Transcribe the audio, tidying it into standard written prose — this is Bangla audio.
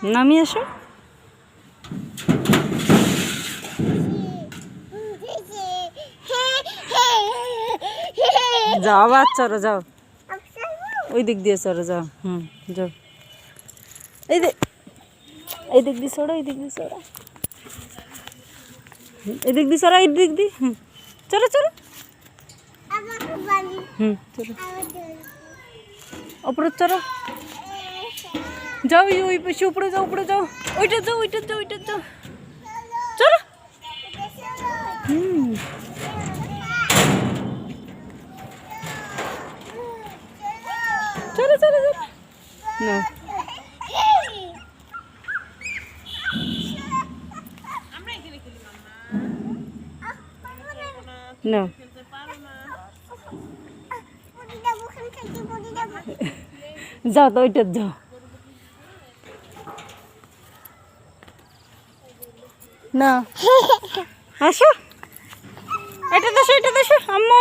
নামিয়ে আসো। যাও আবার চলো, যাও ওই দিক দিয়ে চলো, যাও। যাও এই দিক দিয়ে চড়ো, এই দিক দিয়ে চড়ো, এই দিক দিয়ে চড়ো, এই দিক দিয়ে। চলো চলো। চলো উপরে চলো, যাও ওই পাশে উপরে যাও, উপরে যাও, ওইটা যাও, ওইটা যাও, ওইটা যাও, চলো। চলো চলো চলো না, না যাও তো ওইটা যাও না, আসো, এটা দেখো, এটা দেখো আম্মু।